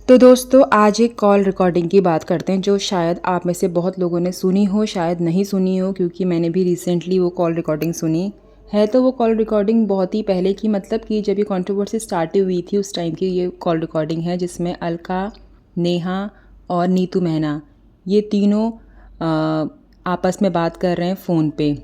तो दोस्तों आज एक कॉल रिकॉर्डिंग की बात करते हैं जो शायद आप में से बहुत लोगों ने सुनी हो, शायद नहीं सुनी हो, क्योंकि मैंने भी रिसेंटली वो कॉल रिकॉर्डिंग सुनी है। तो वो कॉल रिकॉर्डिंग बहुत ही पहले की, मतलब कि जब ये कंट्रोवर्सी स्टार्ट हुई थी उस टाइम की ये कॉल रिकॉर्डिंग है, जिसमें अलका, नेहा और नीतू मेहना ये तीनों आपस में बात कर रहे हैं फ़ोन पे।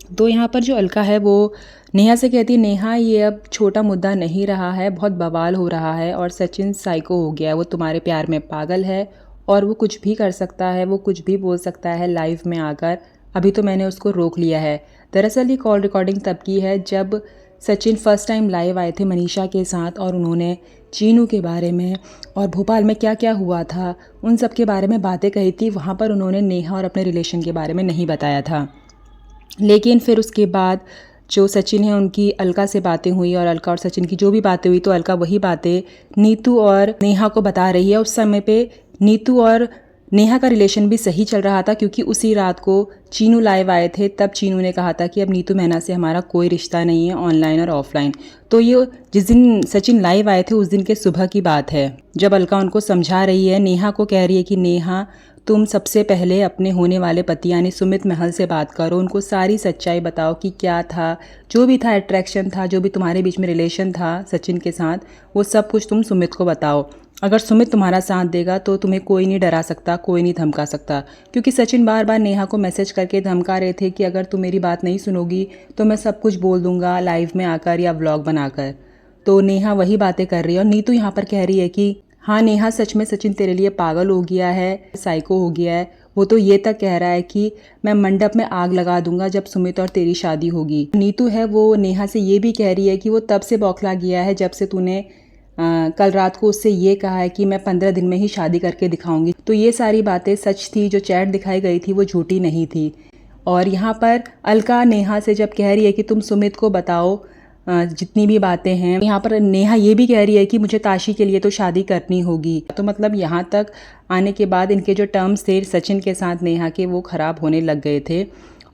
तो यहाँ पर जो अलका है वो नेहा से कहती है, नेहा ये अब छोटा मुद्दा नहीं रहा है, बहुत बवाल हो रहा है और सचिन साइको हो गया है, वो तुम्हारे प्यार में पागल है और वो कुछ भी कर सकता है, वो कुछ भी बोल सकता है लाइव में आकर। अभी तो मैंने उसको रोक लिया है। दरअसल ये कॉल रिकॉर्डिंग तब की है जब सचिन फर्स्ट टाइम लाइव आए थे मनीषा के साथ और उन्होंने चीनू के बारे में और भोपाल में क्या क्या हुआ था उन सब के बारे में बातें कही थी। वहाँ पर उन्होंने नेहा और अपने रिलेशन के बारे में नहीं बताया था। लेकिन फिर उसके बाद जो सचिन है उनकी अलका से बातें हुई और अलका और सचिन की जो भी बातें हुई तो अलका वही बातें नीतू और नेहा को बता रही है। उस समय पे नीतू और नेहा का रिलेशन भी सही चल रहा था, क्योंकि उसी रात को चीनू लाइव आए थे। तब चीनू ने कहा था कि अब नीतू मेहना से हमारा कोई रिश्ता नहीं है, ऑनलाइन और ऑफलाइन। तो ये जिस दिन सचिन लाइव आए थे उस दिन के सुबह की बात है, जब अलका उनको समझा रही है, नेहा को कह रही है कि नेहा तुम सबसे पहले अपने होने वाले पति यानी सुमित महल से बात करो, उनको सारी सच्चाई बताओ कि क्या था, जो भी था अट्रैक्शन था, जो भी तुम्हारे बीच में रिलेशन था सचिन के साथ, वो सब कुछ तुम सुमित को बताओ। अगर सुमित तुम्हारा साथ देगा तो तुम्हें कोई नहीं डरा सकता, कोई नहीं धमका सकता। क्योंकि सचिन बार बार नेहा को मैसेज करके धमका रहे थे कि अगर तुम मेरी बात नहीं सुनोगी तो मैं सब कुछ बोल दूंगा लाइव में आकर या व्लॉग बनाकर। तो नेहा वही बातें कर रही है और नीतू यहाँ पर कह रही है कि हाँ नेहा, सच में सचिन तेरे लिए पागल हो गया है, साइको हो गया है। वो तो ये तक कह रहा है कि मैं मंडप में आग लगा दूंगा जब सुमित और तेरी शादी होगी। नीतू है वो नेहा से ये भी कह रही है कि वो तब से बौखला गया है जब से तूने कल रात को उससे ये कहा है कि मैं 15 दिन में ही शादी करके दिखाऊंगी। तो ये सारी बातें सच थी, जो चैट दिखाई गई थी वो झूठी नहीं थी। और यहाँ पर अलका नेहा से जब कह रही है कि तुम सुमित को बताओ जितनी भी बातें हैं, यहाँ पर नेहा ये भी कह रही है कि मुझे ताशी के लिए तो शादी करनी होगी। तो मतलब यहाँ तक आने के बाद इनके जो टर्म्स थे सचिन के साथ नेहा के, वो ख़राब होने लग गए थे।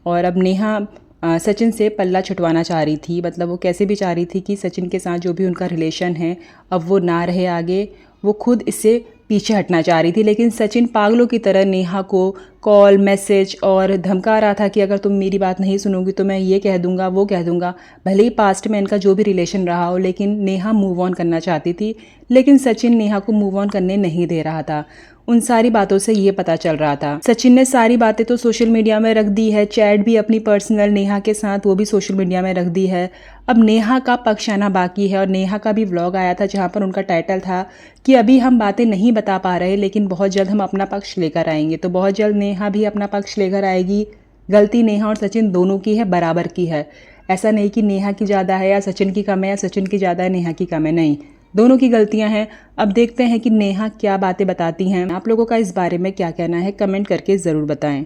और अब नेहा सचिन से पल्ला छुटवाना चाह रही थी, मतलब वो कैसे भी चाह रही थी कि सचिन के साथ जो भी उनका रिलेशन है अब वो ना रहे आगे, वो खुद इससे पीछे हटना चाह रही थी। लेकिन सचिन पागलों की तरह नेहा को कॉल, मैसेज और धमका रहा था कि अगर तुम मेरी बात नहीं सुनोगी तो मैं ये कह दूंगा, वो कह दूंगा। भले ही पास्ट में इनका जो भी रिलेशन रहा हो, लेकिन नेहा मूव ऑन करना चाहती थी, लेकिन सचिन नेहा को मूव ऑन करने नहीं दे रहा था। उन सारी बातों से ये पता चल रहा था। सचिन ने सारी बातें तो सोशल मीडिया में रख दी है, चैट भी अपनी पर्सनल नेहा के साथ वो भी सोशल मीडिया में रख दी है। अब नेहा का पक्ष आना बाकी है और नेहा का भी व्लॉग आया था जहाँ पर उनका टाइटल था कि अभी हम बातें नहीं बता पा रहे, लेकिन बहुत जल्द हम अपना पक्ष लेकर आएंगे। तो बहुत जल्द नेहा भी अपना पक्ष लेकर आएगी। गलती नेहा और सचिन दोनों की है, बराबर की है। ऐसा नहीं कि नेहा की ज़्यादा है या सचिन की कम है या सचिन की ज़्यादा है नेहा की कम है, नहीं, दोनों की गलतियां हैं। अब देखते हैं कि नेहा क्या बातें बताती हैं। आप लोगों का इस बारे में क्या कहना है, कमेंट करके ज़रूर बताएं।